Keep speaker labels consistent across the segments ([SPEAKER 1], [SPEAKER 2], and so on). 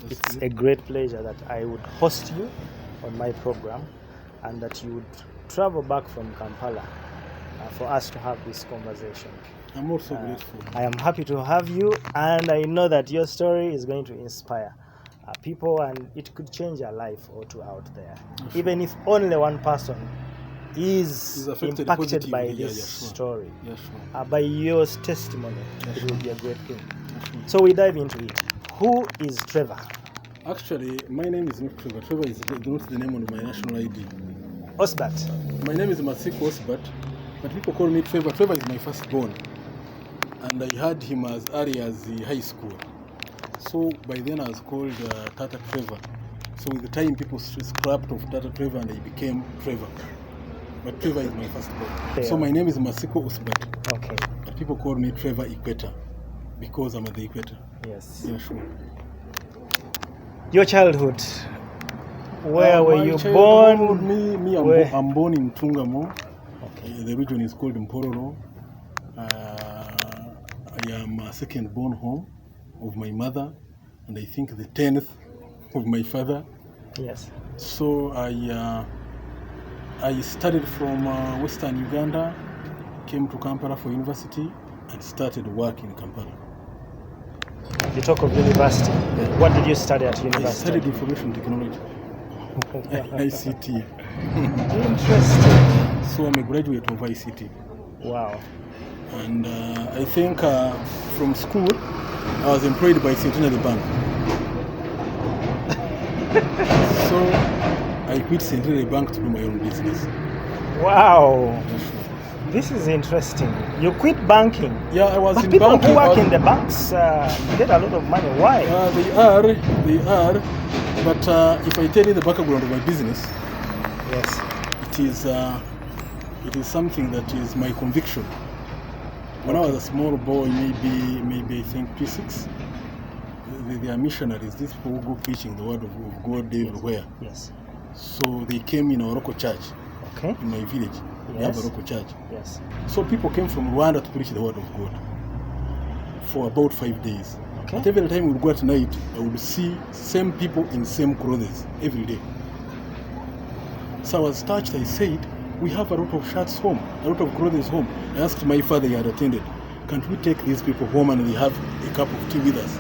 [SPEAKER 1] It's a great pleasure that I would host you on my program and that you would travel back from Kampala for us to have this conversation.
[SPEAKER 2] I'm also grateful.
[SPEAKER 1] I am happy to have you, and I know that your story is going to inspire people, and it could change a life or two out there.
[SPEAKER 2] Sure.
[SPEAKER 1] Even if only one person is impacted by this story, by your testimony, it will be a great thing. So we dive into it. Who is Trevor?
[SPEAKER 2] Actually, my name is not Trevor. Trevor is not the name on my national ID.
[SPEAKER 1] Osbert.
[SPEAKER 2] My name is Masiko Osbert, but people call me Trevor. Trevor is my firstborn, and I had him as early as the high school. So by then I was called Tata Trevor. So with the time people scrapped off Tata Trevor and I became Trevor. But Trevor is my firstborn.
[SPEAKER 1] Yeah.
[SPEAKER 2] So my name is Masiko Osbert.
[SPEAKER 1] Okay.
[SPEAKER 2] But people call me Trevor Equator because I'm at the Equator.
[SPEAKER 1] Yes.
[SPEAKER 2] Yeah, sure.
[SPEAKER 1] Your childhood. Where were you born?
[SPEAKER 2] I'm born in Tungamo.
[SPEAKER 1] Okay.
[SPEAKER 2] The region is called Mpororo. I am a second born home of my mother, and I think the 10th of my father.
[SPEAKER 1] Yes.
[SPEAKER 2] So I studied from Western Uganda, came to Kampala for university, and started work in Kampala.
[SPEAKER 1] You talk of university. Yeah. What did you study at university?
[SPEAKER 2] I studied information technology. ICT.
[SPEAKER 1] Interesting.
[SPEAKER 2] So I'm a graduate of ICT.
[SPEAKER 1] Wow.
[SPEAKER 2] And I think from school, I was employed by Centenary Bank. So I quit Centenary Bank to do my own business.
[SPEAKER 1] Wow. This is interesting. You quit banking.
[SPEAKER 2] Yeah, I was
[SPEAKER 1] but
[SPEAKER 2] in
[SPEAKER 1] people
[SPEAKER 2] banking.
[SPEAKER 1] Who work in the banks get a lot of money. Why?
[SPEAKER 2] They are. But if I tell you the background of my business,
[SPEAKER 1] yes,
[SPEAKER 2] it is something that is my conviction. When I was a small boy, maybe I think P6, they are missionaries. These people who go preaching the word of God everywhere.
[SPEAKER 1] Yes.
[SPEAKER 2] So they came in our local church.
[SPEAKER 1] Okay.
[SPEAKER 2] In my village, we have a local church.
[SPEAKER 1] Yes.
[SPEAKER 2] So people came from Rwanda to preach the word of God for about 5 days.
[SPEAKER 1] Okay.
[SPEAKER 2] But every time we would go at night, I would see same people in same clothes every day. So I was touched. I said, we have a lot of shirts home, a lot of clothes home. I asked my father, he had attended, can't we take these people home and they have a cup of tea with us?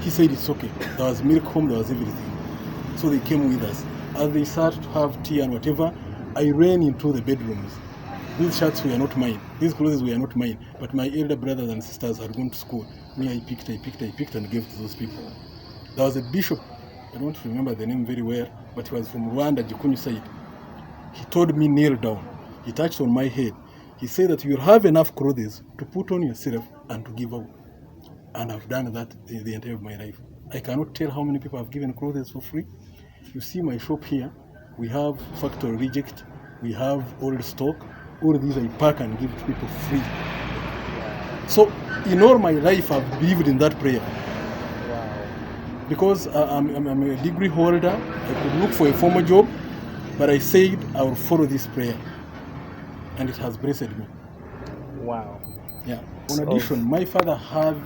[SPEAKER 2] He said it's okay. There was milk home, there was everything. So they came with us. As they sat to have tea and whatever, I ran into the bedrooms. These shirts were not mine. These clothes were not mine. But my elder brothers and sisters had gone to school. Me, I picked and gave to those people. There was a bishop, I don't remember the name very well, but he was from Rwanda, Gikunyu side. He told me, kneel down. He touched on my head. He said that you'll have enough clothes to put on yourself and to give out. And I've done that the entire of my life. I cannot tell how many people I've given clothes for free. You see my shop here. We have factory reject. We have old stock. All these I pack and give to people free. So in all my life, I've believed in that prayer.
[SPEAKER 1] Wow.
[SPEAKER 2] Because I'm a degree holder, I could look for a formal job, but I said I will follow this prayer. And it has blessed me.
[SPEAKER 1] Wow.
[SPEAKER 2] Yeah. In addition, my father had,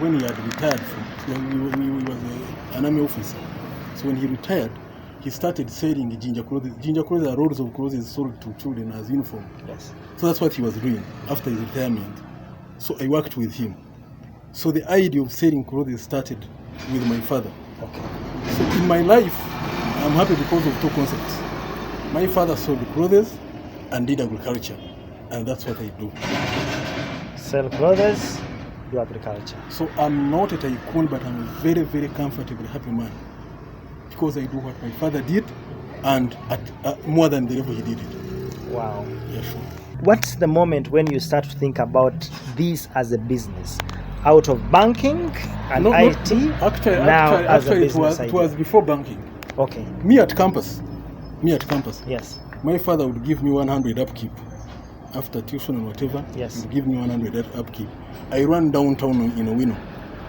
[SPEAKER 2] when he had retired, he was an army officer. So when he retired, he started selling ginger clothes. Ginger clothes are rolls of clothes sold to children as uniform.
[SPEAKER 1] Yes.
[SPEAKER 2] So that's what he was doing after his retirement. So I worked with him. So the idea of selling clothes started with my father.
[SPEAKER 1] Okay.
[SPEAKER 2] So in my life, I'm happy because of two concepts. My father sold clothes and did agriculture. And that's what I do.
[SPEAKER 1] Sell clothes, do agriculture.
[SPEAKER 2] So I'm not a tycoon, but I'm a very, very comfortable, happy man. Because I do what my father did, and at more than the level he did it.
[SPEAKER 1] Wow.
[SPEAKER 2] Yeah, sure.
[SPEAKER 1] What's the moment when you start to think about this as a business? Out of banking and IT?
[SPEAKER 2] Actually, it was before banking.
[SPEAKER 1] Okay.
[SPEAKER 2] Me at campus.
[SPEAKER 1] Yes.
[SPEAKER 2] My father would give me 100 upkeep. After tuition and whatever,
[SPEAKER 1] yes,
[SPEAKER 2] he would give me 100 upkeep. I run downtown in Owino.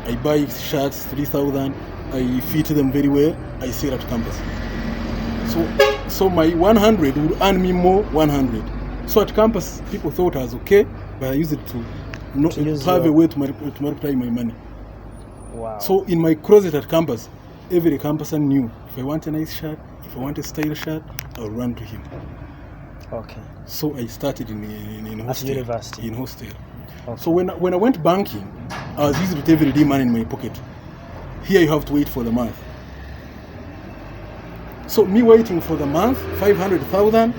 [SPEAKER 2] I buy shirts, 3,000. I fit them very well. I sell at campus. So my 100 would earn me more 100. So at campus, people thought I was okay, but I used it to have a way to multiply my money.
[SPEAKER 1] Wow.
[SPEAKER 2] So in my closet at campus, every campus knew if I want a nice shirt, if I want a style shirt, I'll run to him.
[SPEAKER 1] Okay.
[SPEAKER 2] So I started in hostel.
[SPEAKER 1] At university.
[SPEAKER 2] In hostel.
[SPEAKER 1] Okay.
[SPEAKER 2] So when I went banking, I was used with everyday money in my pocket. Here you have to wait for the month. So me waiting for the month, 500,000,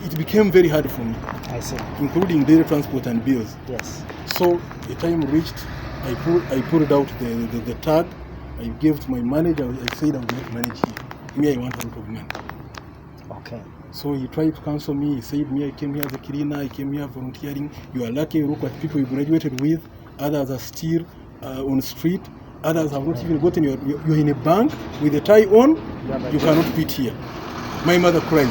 [SPEAKER 2] it became very hard for me.
[SPEAKER 1] I see.
[SPEAKER 2] Including daily transport and bills.
[SPEAKER 1] Yes.
[SPEAKER 2] So the time reached, I pulled out the tag, I gave to my manager, I said I will not manage here. Me, I want a lot of money.
[SPEAKER 1] Okay.
[SPEAKER 2] So he tried to cancel me. He said, me, I came here as a cleaner, I came here volunteering. You are lucky, look at people you graduated with. Others are still on the street. Others have not even gotten you're in a bank with a tie on. You cannot quit here. My mother cried.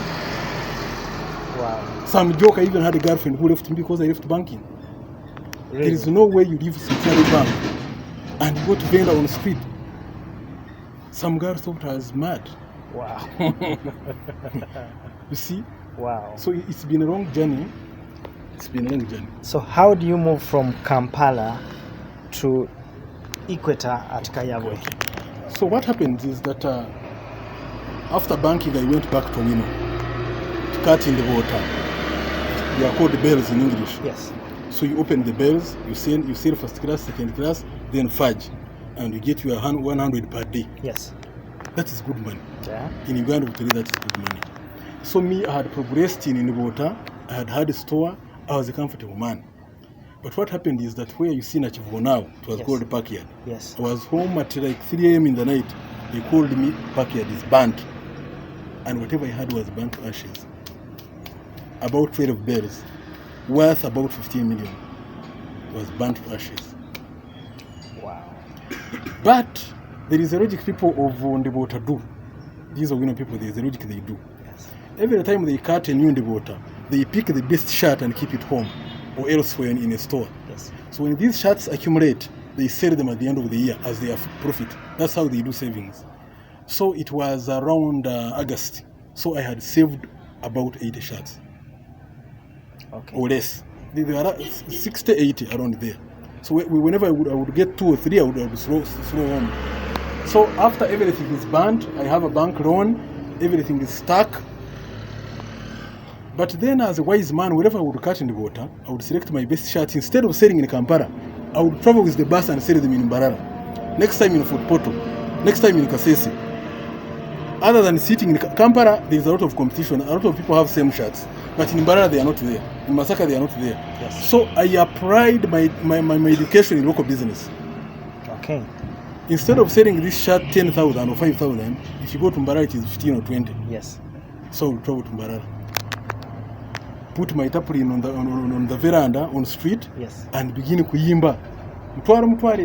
[SPEAKER 1] Wow.
[SPEAKER 2] Some joke, I even had a girlfriend who left me because I left banking.
[SPEAKER 1] Really?
[SPEAKER 2] There is no way you leave Central Bank and go to vendor on the street. Some girls thought I was mad.
[SPEAKER 1] Wow.
[SPEAKER 2] You see?
[SPEAKER 1] Wow.
[SPEAKER 2] So it's been a long journey. It's been a long journey.
[SPEAKER 1] So how do you move from Kampala to Equator at Kayabwe?
[SPEAKER 2] Okay. So what happened is that after banking, I went back to Wino to cut in the water. They are called bells in English.
[SPEAKER 1] Yes.
[SPEAKER 2] So you open the bells, you sell first class, second class, then fudge, and you get your 100 per day.
[SPEAKER 1] Yes.
[SPEAKER 2] That is good money.
[SPEAKER 1] Yeah.
[SPEAKER 2] In Uganda, that is good money. So me, I had progressed in the water. I had a store. I was a comfortable man. But what happened is that where you see Nachivo now, it was called Parkyard.
[SPEAKER 1] Yes.
[SPEAKER 2] I was home at like 3 a.m. in the night. They called me, Parkyard is burnt. And whatever I had was burnt to ashes. About 12 bells, worth about 15 million, was burnt to ashes.
[SPEAKER 1] Wow.
[SPEAKER 2] But there is a logic people of Ndebota do. These are people, there is a logic they do.
[SPEAKER 1] Yes.
[SPEAKER 2] Every time they cut a new Ndebota, they pick the best shirt and keep it home or elsewhere in a store.
[SPEAKER 1] Yes.
[SPEAKER 2] So when these shirts accumulate, they sell them at the end of the year as their profit. That's how they do savings. So it was around August. So I had saved about 80 shirts.
[SPEAKER 1] Okay.
[SPEAKER 2] Or less. They were 60, 80 around there. So whenever I would get 2 or 3, I would throw home. So after everything is burnt, I have a bank loan, everything is stuck. But then as a wise man, wherever I would cut in the water, I would select my best shirts. Instead of selling in Kampala, I would travel with the bus and sell them in Mbarara. Next time in Fort Portal. Next time in Kasese. Other than sitting in Kampala, there is a lot of competition. A lot of people have same shirts. But in Mbarara, they are not there. In Masaka, they are not there.
[SPEAKER 1] Yes.
[SPEAKER 2] So I applied my education in local business.
[SPEAKER 1] Okay.
[SPEAKER 2] Instead of selling this shirt 10,000 or 5,000, if you go to Mbarara, it is 15 or 20.
[SPEAKER 1] Yes.
[SPEAKER 2] So I will travel to Mbarara. Put my tarpaulin on the veranda, on the street,
[SPEAKER 1] yes,
[SPEAKER 2] and begin kuyimba. Mutware,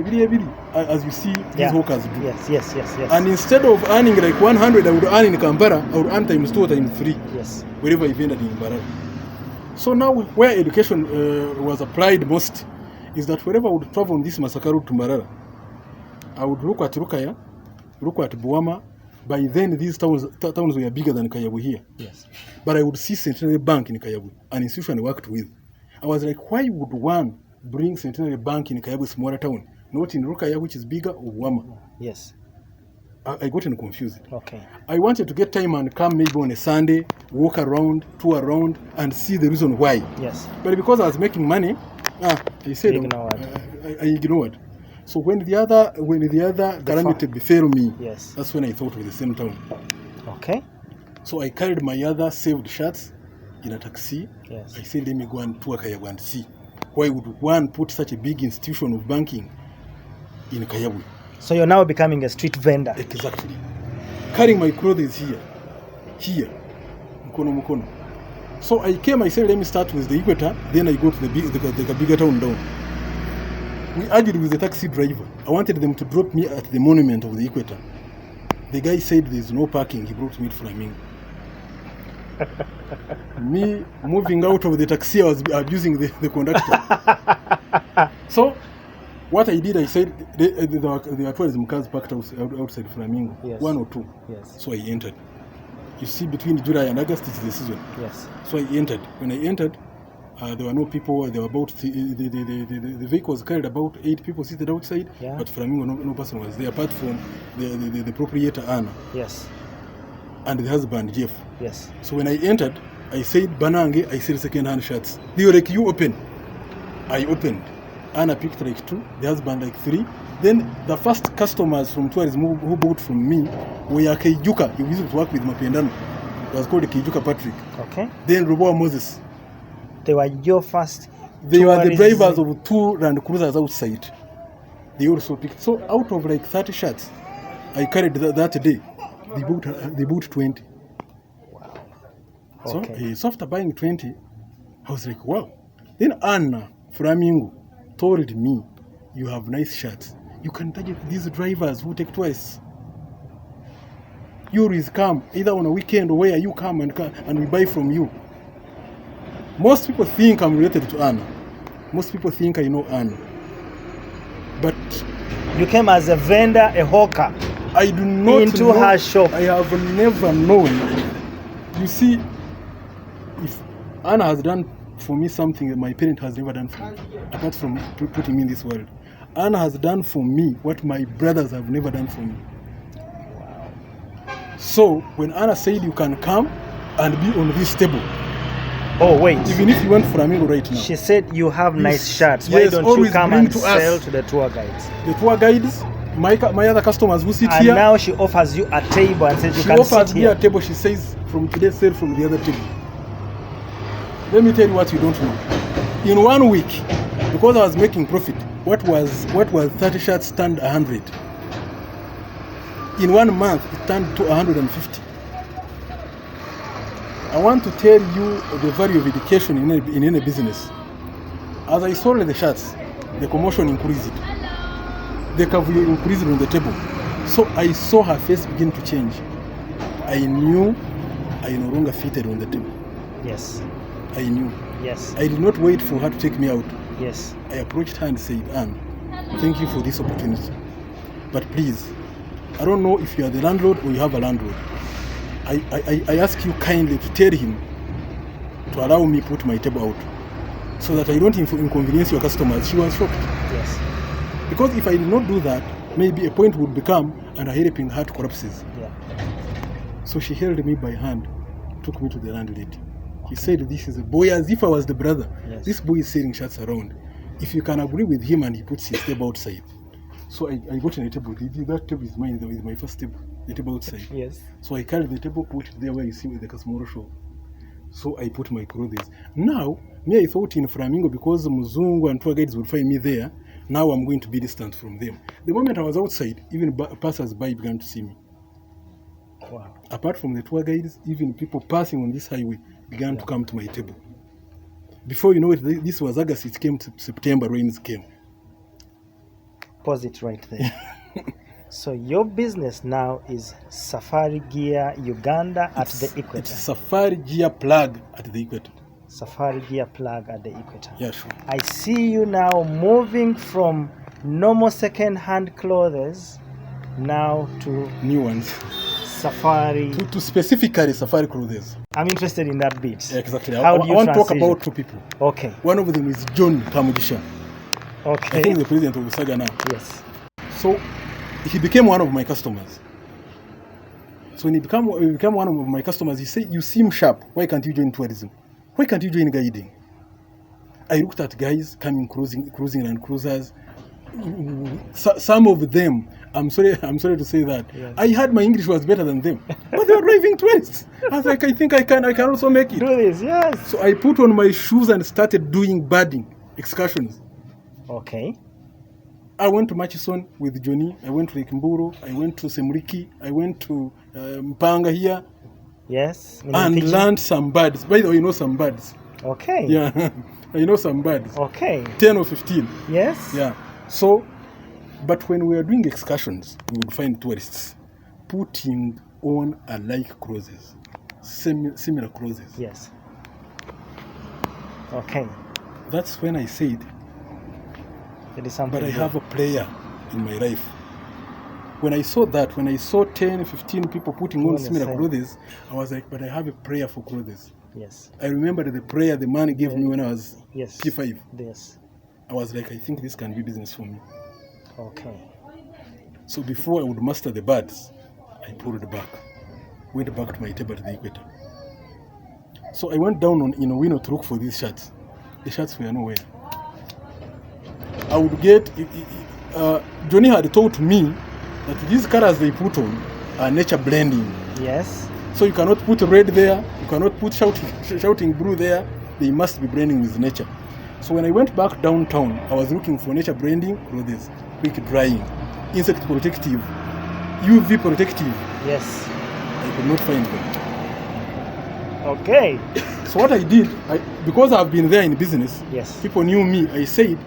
[SPEAKER 2] as you see these hawkers do.
[SPEAKER 1] Yes.
[SPEAKER 2] And instead of earning like 100, I would earn in Kampala, I would earn times 2 or times 3.
[SPEAKER 1] Yes.
[SPEAKER 2] Wherever I vended in Mbarara. So now where education was applied most is that wherever I would travel on this Masaka route to Mbarara, I would look at Rukaya, look at Buama. By then, these towns were bigger than Kayabu here.
[SPEAKER 1] Yes.
[SPEAKER 2] But I would see Centenary Bank in Kayabu, an institution I worked with. I was like, why would one bring Centenary Bank in Kayabu, smaller town, not in Rukaya, which is bigger, or Buama?
[SPEAKER 1] Yes.
[SPEAKER 2] I got confused.
[SPEAKER 1] Okay.
[SPEAKER 2] I wanted to get time and come maybe on a Sunday, walk around, tour around, and see the reason why.
[SPEAKER 1] Yes.
[SPEAKER 2] But because I was making money, I said I ignored. So when the other calamity befell me,
[SPEAKER 1] yes,
[SPEAKER 2] that's when I thought of the same town.
[SPEAKER 1] Okay.
[SPEAKER 2] So I carried my other saved shirts in a taxi.
[SPEAKER 1] Yes.
[SPEAKER 2] I said, let me go and tour Kayabu and see why would one put such a big institution of banking in Kayabu.
[SPEAKER 1] So you're now becoming a street vendor.
[SPEAKER 2] Exactly. Carrying my clothes here, Mukono. So I said, let me start with the Equator, then I go to the bigger town down. We argued with the taxi driver. I wanted them to drop me at the monument of the Equator. The guy said there's no parking. He brought me to Flamingo. Me moving out of the taxi, I was abusing the conductor. So what I did, I said, there are tourism cars parked outside Flamingo.
[SPEAKER 1] Yes.
[SPEAKER 2] 1 or 2.
[SPEAKER 1] Yes.
[SPEAKER 2] So I entered. You see, between July and August, it's the season.
[SPEAKER 1] Yes.
[SPEAKER 2] So I entered. When I entered, There were no people. There were about the vehicle was carried about 8 people seated outside.
[SPEAKER 1] Yeah.
[SPEAKER 2] But Flamingo, no person was there apart from the proprietor Anna.
[SPEAKER 1] Yes.
[SPEAKER 2] And the husband Jeff.
[SPEAKER 1] Yes.
[SPEAKER 2] So when I entered, I said Banange. I said second-hand shirts. They were like, you open. I opened. Anna picked like 2. The husband like 3. Then the first customers from tourism who bought from me were Keijuka. He used to work with Mapendano. It was called Keijuka Patrick.
[SPEAKER 1] Okay.
[SPEAKER 2] Then Roboa Moses.
[SPEAKER 1] They were your first.
[SPEAKER 2] They were the drivers of 2 Land Cruisers outside. They also picked. So out of like 30 shirts I carried that day, they bought 20.
[SPEAKER 1] Wow.
[SPEAKER 2] Okay. So after buying 20, I was like, wow. Then Anna Flamingo told me, you have nice shirts. You can target these drivers who take twice. You always come, either on a weekend or where you come and we buy from you. Most people think I'm related to Anna. Most people think I know Anna. But
[SPEAKER 1] you came as a vendor, a hawker.
[SPEAKER 2] I do not
[SPEAKER 1] into
[SPEAKER 2] know,
[SPEAKER 1] her shop.
[SPEAKER 2] I have never known. You see, if Anna has done for me something that my parent has never done for me, apart from putting me in this world, Anna has done for me what my brothers have never done for me.
[SPEAKER 1] Wow.
[SPEAKER 2] So when Anna said you can come and be on this table,
[SPEAKER 1] oh wait,
[SPEAKER 2] even if you went Flamingo right now,
[SPEAKER 1] she said you have nice shirts.
[SPEAKER 2] Yes,
[SPEAKER 1] why don't you come and
[SPEAKER 2] to
[SPEAKER 1] sell
[SPEAKER 2] us.
[SPEAKER 1] to the tour guides?
[SPEAKER 2] The tour guides, my other customers who sit
[SPEAKER 1] and
[SPEAKER 2] here.
[SPEAKER 1] And now she offers you a table and says you
[SPEAKER 2] she
[SPEAKER 1] can
[SPEAKER 2] offers
[SPEAKER 1] sit
[SPEAKER 2] me
[SPEAKER 1] here.
[SPEAKER 2] a table. She says from today sell from the other table. Let me tell you what you don't know. In 1 week, because I was making profit, what was 30 shirts turned 100. In 1 month, it turned to 150. I want to tell you the value of education in any business. As I sold the shirts, the commotion increased. The cavalry increased on the table. So I saw her face begin to change. I knew I no longer fitted on the table.
[SPEAKER 1] Yes.
[SPEAKER 2] I knew.
[SPEAKER 1] Yes.
[SPEAKER 2] I did not wait for her to take me out.
[SPEAKER 1] Yes.
[SPEAKER 2] I approached her and said, Anne, thank you for this opportunity. But please, I don't know if you are the landlord or you have a landlord. I ask you kindly to tell him to allow me put my table out so that I don't inconvenience your customers. She was shocked.
[SPEAKER 1] Yes.
[SPEAKER 2] Because if I did not do that, maybe a point would become and a helping heart collapses.
[SPEAKER 1] Yeah.
[SPEAKER 2] So she held me by hand, took me to the landlady. He said, this is a boy, as if I was the brother.
[SPEAKER 1] Yes.
[SPEAKER 2] This boy is selling shirts around. If you can agree with him and he puts his table outside. So I got on a table. That table is mine, is my first table, the table outside.
[SPEAKER 1] Yes.
[SPEAKER 2] So I carried the table, put it there where you see with the Kasmoro show. So I put my clothes. Now, me I thought in Flamingo, because Muzungu and tour guides would find me there, now I'm going to be distant from them. The moment I was outside, even passers-by began to see me.
[SPEAKER 1] Wow.
[SPEAKER 2] Apart from the tour guides, even people passing on this highway began to come to my table. Before you know it, this was August, it came to September, rains came.
[SPEAKER 1] Pause it right there. So your business now is Safari Gear Uganda at the Equator.
[SPEAKER 2] It's Safari Gear Plug at the Equator.
[SPEAKER 1] Safari Gear Plug at the Equator.
[SPEAKER 2] Yeah, sure.
[SPEAKER 1] I see you now moving from normal second-hand clothes now to
[SPEAKER 2] new ones.
[SPEAKER 1] Safari.
[SPEAKER 2] To specifically Safari clothes.
[SPEAKER 1] I'm interested in that bit.
[SPEAKER 2] Exactly.
[SPEAKER 1] How do you
[SPEAKER 2] I want to talk
[SPEAKER 1] transition?
[SPEAKER 2] about 2 people.
[SPEAKER 1] Okay.
[SPEAKER 2] One of them is John Kamujisha.
[SPEAKER 1] Okay.
[SPEAKER 2] I think the president of Usaga now.
[SPEAKER 1] Yes.
[SPEAKER 2] So he became one of my customers. So when he became one of my customers, he said, you seem sharp. Why can't you join tourism? Why can't you join guiding? I looked at guys coming cruising and cruisers. Some of them, I'm sorry to say that. Yes. I heard my English was better than them. But they were driving tourists. I was like, I think I can also make it.
[SPEAKER 1] Do this, yes.
[SPEAKER 2] So I put on my shoes and started doing birding excursions.
[SPEAKER 1] Okay.
[SPEAKER 2] I went to Murchison with Johnny. I went to Lake Mburu. I went to Semuriki. I went to Mpanga here.
[SPEAKER 1] Yes.
[SPEAKER 2] And learned some birds. By the way, you know some birds.
[SPEAKER 1] Okay.
[SPEAKER 2] Yeah. I know some birds.
[SPEAKER 1] Okay.
[SPEAKER 2] 10 or 15.
[SPEAKER 1] Yes.
[SPEAKER 2] Yeah. So, but when we were doing excursions, we would find tourists putting on alike clothes, similar clothes.
[SPEAKER 1] Yes. Okay.
[SPEAKER 2] That's when I said, but I have a prayer in my life. When I saw 10, 15 people putting on similar clothes, I was like, but I have a prayer for clothes.
[SPEAKER 1] Yes.
[SPEAKER 2] I remember the prayer the man gave me when I was P5.
[SPEAKER 1] Yes.
[SPEAKER 2] I was like, I think this can be business for me.
[SPEAKER 1] Okay.
[SPEAKER 2] So before I would master the birds, I pulled back. Went back to my table at the Equator. So I went down on Owino to look for these shirts. The shirts were nowhere. I would get... Johnny had told me that these colors they put on are nature blending.
[SPEAKER 1] Yes.
[SPEAKER 2] So you cannot put red there, you cannot put shouting blue there. They must be blending with nature. So when I went back downtown, I was looking for nature blending clothes, quick drying, insect protective, UV protective.
[SPEAKER 1] Yes.
[SPEAKER 2] I could not find them.
[SPEAKER 1] Okay.
[SPEAKER 2] So what I did, because I've been there in business,
[SPEAKER 1] yes,
[SPEAKER 2] people knew me. I said,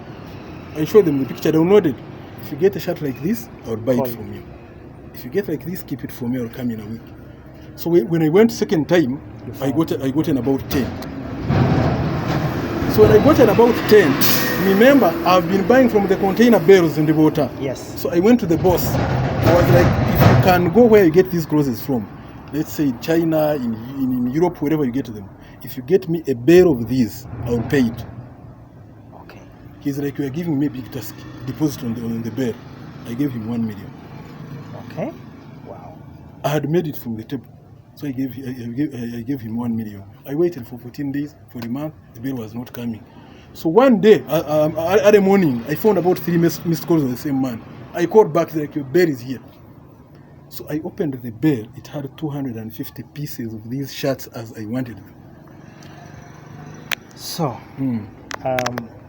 [SPEAKER 2] I showed them the picture, downloaded. If you get a shirt like this, I will buy it from you. If you get like this, keep it for me. I'll come in a week. So when I went second time, I got in about 10. So when I got in about 10, remember I've been buying from the container bales in the water.
[SPEAKER 1] Yes.
[SPEAKER 2] So I went to the boss. I was like, if you can go where you get these clothes from, let's say in China, in Europe, wherever you get them, if you get me a bale of these, I will pay it.
[SPEAKER 1] Okay.
[SPEAKER 2] He's like, you are giving me a big task, deposit on the bale. I gave him 1 million.
[SPEAKER 1] Okay. Wow. I
[SPEAKER 2] had made it from the table. So I gave him 1 million. I waited for 14 days, for the month, the bill was not coming. So one day, at the morning, I found about 3 missed calls of the same man. I called back, like, your bill is here. So I opened the bill. It had 250 pieces of these shirts as I wanted them.
[SPEAKER 1] So,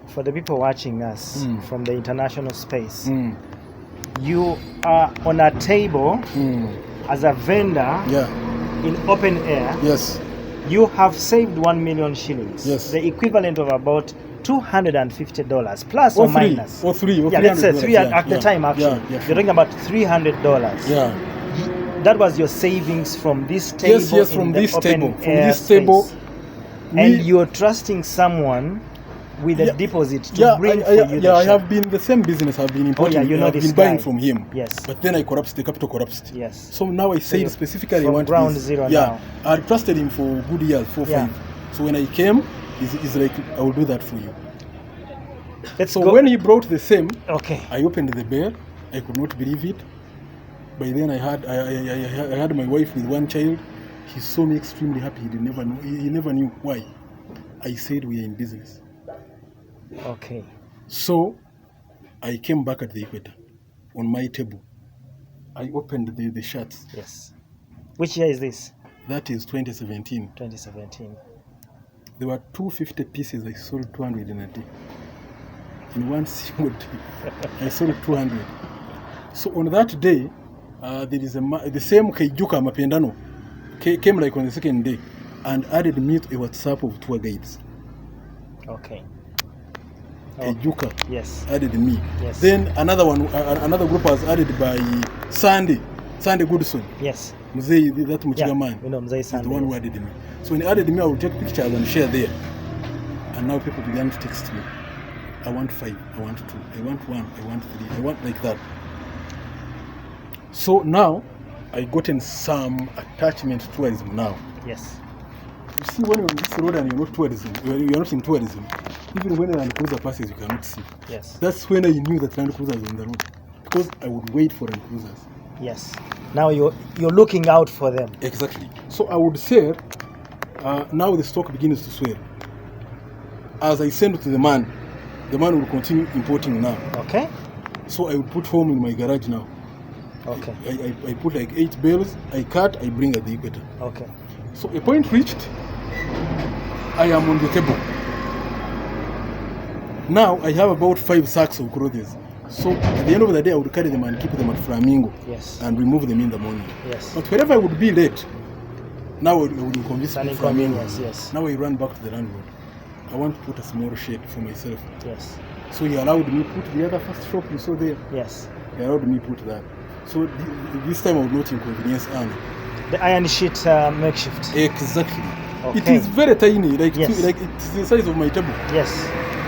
[SPEAKER 1] for the people watching us from the international space, you are on a table as a vendor in open air.
[SPEAKER 2] Yes.
[SPEAKER 1] You have saved 1 million shillings.
[SPEAKER 2] Yes.
[SPEAKER 1] The equivalent of about $250 plus or minus.
[SPEAKER 2] Or three.
[SPEAKER 1] Yeah, let's say three at the time actually. You're talking about $300.
[SPEAKER 2] Yeah.
[SPEAKER 1] That was your savings from this table.
[SPEAKER 2] Yes, from this table.
[SPEAKER 1] And you're trusting someone with a deposit to bring for you.
[SPEAKER 2] I have been the same business. I've been importing. I've been buying from him.
[SPEAKER 1] Yes.
[SPEAKER 2] But then I collapsed. The capital collapsed.
[SPEAKER 1] Yes.
[SPEAKER 2] So now I said specifically I want
[SPEAKER 1] ground
[SPEAKER 2] this.
[SPEAKER 1] Zero now.
[SPEAKER 2] I trusted him for good years, 4 5. So when I came, he's like, I will do that for you. When he brought the same, I opened the bear. I could not believe it. By then I had my wife with 1 child. He saw me extremely happy. He never knew why. I said we are in business.
[SPEAKER 1] Okay.
[SPEAKER 2] So I came back at the Equator on my table. I opened the shirts.
[SPEAKER 1] Yes. Which year is this?
[SPEAKER 2] That is 2017.
[SPEAKER 1] 2017.
[SPEAKER 2] There were 250 pieces. I sold 200 in a day. In one single day, I sold 200. So on that day, there is the same Keijuka Mapendano came like on the second day and added me to a WhatsApp of tour guides.
[SPEAKER 1] Okay.
[SPEAKER 2] Keijuka added me.
[SPEAKER 1] Yes.
[SPEAKER 2] Then another group was added by Sandy Goodson.
[SPEAKER 1] Yes.
[SPEAKER 2] Mzee, that Muchiga man.
[SPEAKER 1] Mzee Sandy.
[SPEAKER 2] The one who added me. So when he added me, I would take pictures and share there. And now people began to text me. I want 5, I want 2, I want 1, I want 3, I want like that. So now, I gotten some attachment to tourism now.
[SPEAKER 1] Yes.
[SPEAKER 2] You see, when you're on this road and you're not in tourism, even when a Land Cruiser passes, you cannot see.
[SPEAKER 1] Yes.
[SPEAKER 2] That's when I knew that Land Cruiser was on the road. Because I would wait for Land Cruisers.
[SPEAKER 1] Yes. Now you're looking out for them.
[SPEAKER 2] Exactly. So I would say, now the stock begins to swell. As I send it to the man will continue importing now.
[SPEAKER 1] Okay.
[SPEAKER 2] So I would put home in my garage now.
[SPEAKER 1] Okay.
[SPEAKER 2] I put like 8 bales, I cut, I bring at the Equator.
[SPEAKER 1] Okay.
[SPEAKER 2] So a point reached, I am on the table. Now I have about 5 sacks of clothes. So at the end of the day, I would carry them and keep them at Flamingo.
[SPEAKER 1] Yes.
[SPEAKER 2] And remove them in the morning.
[SPEAKER 1] Yes.
[SPEAKER 2] But wherever I would be late, now I would inconvenience Flamingo.
[SPEAKER 1] Yes.
[SPEAKER 2] Now I run back to the landlord. I want to put a small shed for myself.
[SPEAKER 1] Yes.
[SPEAKER 2] So he allowed me to put the other first shop you saw there.
[SPEAKER 1] Yes.
[SPEAKER 2] He allowed me to put that. So this time I would not inconvenience Anne.
[SPEAKER 1] The iron sheet makeshift.
[SPEAKER 2] Exactly.
[SPEAKER 1] Okay.
[SPEAKER 2] It is very tiny, like
[SPEAKER 1] yes.
[SPEAKER 2] it's the size of my table.
[SPEAKER 1] Yes.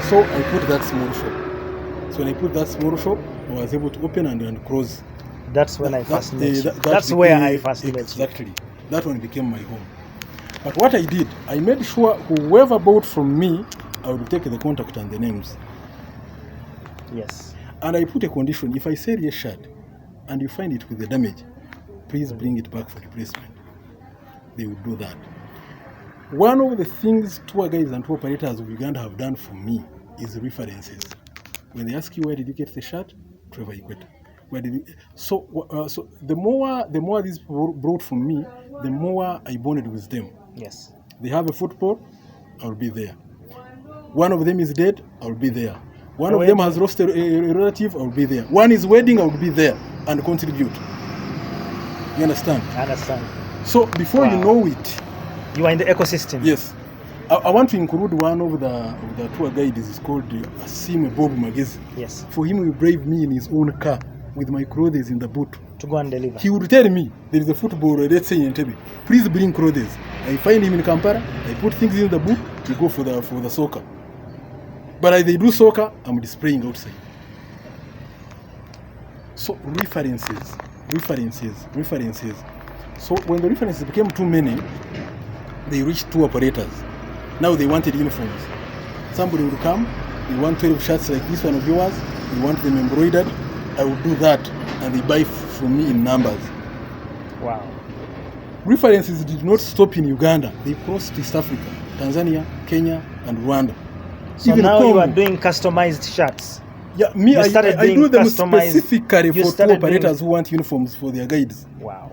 [SPEAKER 2] So I put that small shop. So when I put that small shop, I was able to open and close.
[SPEAKER 1] That's when I first met you. That's where I first met you.
[SPEAKER 2] Exactly. That one became my home. But what I did, I made sure whoever bought from me, I would take the contact and the names.
[SPEAKER 1] Yes.
[SPEAKER 2] And I put a condition: if I sell your shirt and you find it with the damage, please bring it back for replacement. They would do that. One of the things tour guides and tour operators of Uganda have done for me is references. When they ask you, where did you get the shirt? Trevor Equator. Where did you... So the more these brought from me, the more I bonded with them.
[SPEAKER 1] Yes.
[SPEAKER 2] They have a football, I'll be there. One of them is dead, I'll be there. One of them has lost a relative, I'll be there. One is wedding, I'll be there and contribute. You understand?
[SPEAKER 1] I understand.
[SPEAKER 2] So before you know it,
[SPEAKER 1] you are in the ecosystem.
[SPEAKER 2] Yes. I want to include one of the tour guides. It's called Asime Bob Magezi.
[SPEAKER 1] Yes.
[SPEAKER 2] For him, he will drive me in his own car with my clothes in the boot
[SPEAKER 1] to go and deliver.
[SPEAKER 2] He would tell me there is a football, let's say in Entebbe, please bring clothes. I find him in Kampala. I put things in the boot. We go for the soccer. But as they do soccer, I'm displaying outside. So references. So when the references became too many, they reached two operators. Now they wanted uniforms. Somebody would come, they want 12 shirts like this one of yours, they want them embroidered. I would do that, and they buy from me in numbers.
[SPEAKER 1] Wow.
[SPEAKER 2] References did not stop in Uganda. They crossed East Africa, Tanzania, Kenya, and Rwanda.
[SPEAKER 1] So even now Congo. You are doing customized shirts.
[SPEAKER 2] Yeah, me, I do them specifically for tour operators who want uniforms for their guides.
[SPEAKER 1] Wow.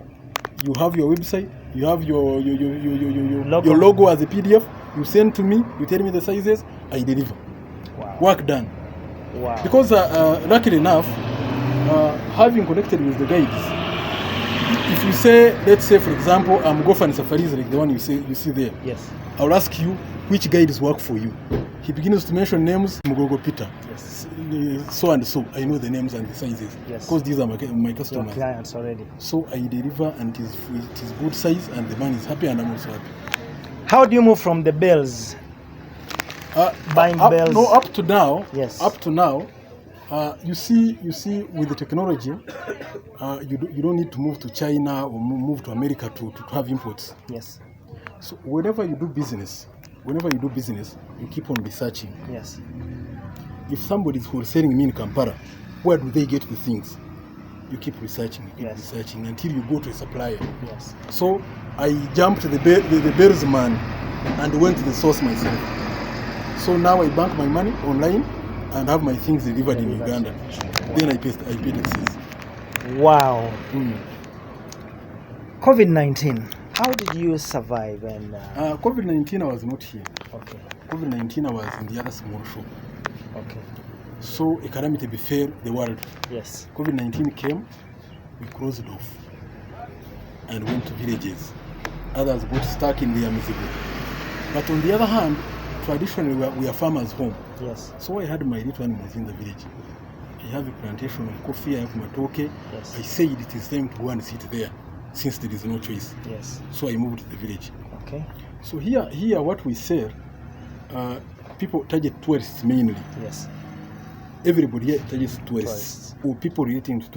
[SPEAKER 2] You have your website, you have your logo as a PDF, you send to me, you tell me the sizes, I deliver.
[SPEAKER 1] Wow.
[SPEAKER 2] Work done.
[SPEAKER 1] Wow.
[SPEAKER 2] Because luckily enough, having connected with the guides, if you say, let's say for example, I'm Gofan Safaris like the one you see there.
[SPEAKER 1] Yes.
[SPEAKER 2] I'll ask you which guides work for you. He begins to mention names, Mugogo Peter.
[SPEAKER 1] Yes.
[SPEAKER 2] So and so. I know the names and the sizes.
[SPEAKER 1] Yes.
[SPEAKER 2] Because these are my customers.
[SPEAKER 1] Your clients already.
[SPEAKER 2] So I deliver and it is good size and the man is happy and I'm also happy.
[SPEAKER 1] How do you move from the bells? Buying bells?
[SPEAKER 2] No, up to now.
[SPEAKER 1] Yes.
[SPEAKER 2] Up to now, you see with the technology, you don't need to move to China or move to America to have imports.
[SPEAKER 1] Yes.
[SPEAKER 2] So whenever you do business, you keep on researching.
[SPEAKER 1] Yes.
[SPEAKER 2] If somebody is wholesaling me in Kampala, where do they get the things? You keep researching, researching until you go to a supplier.
[SPEAKER 1] Yes.
[SPEAKER 2] So I jumped the bears man and went to the source myself. So now I bank my money online and have my things delivered in Uganda. Then I paid excess.
[SPEAKER 1] Wow. COVID-19. How did you survive? And
[SPEAKER 2] COVID-19, I was not here.
[SPEAKER 1] Okay.
[SPEAKER 2] COVID-19, I was in the other small shop.
[SPEAKER 1] Okay.
[SPEAKER 2] So a calamity befell the world.
[SPEAKER 1] Yes.
[SPEAKER 2] COVID-19 came, we closed off and went to villages. Others got stuck in their misery. But on the other hand, traditionally we are farmers' home.
[SPEAKER 1] Yes.
[SPEAKER 2] So I had my little animals in the village. I have a plantation of coffee, I have matoke.
[SPEAKER 1] Yes.
[SPEAKER 2] I said it is time to go and sit there since there is no choice.
[SPEAKER 1] Yes.
[SPEAKER 2] So I moved to the village.
[SPEAKER 1] Okay.
[SPEAKER 2] So here what we sell, people target tourists mainly.
[SPEAKER 1] Yes.
[SPEAKER 2] Everybody here targets tourists or people relating to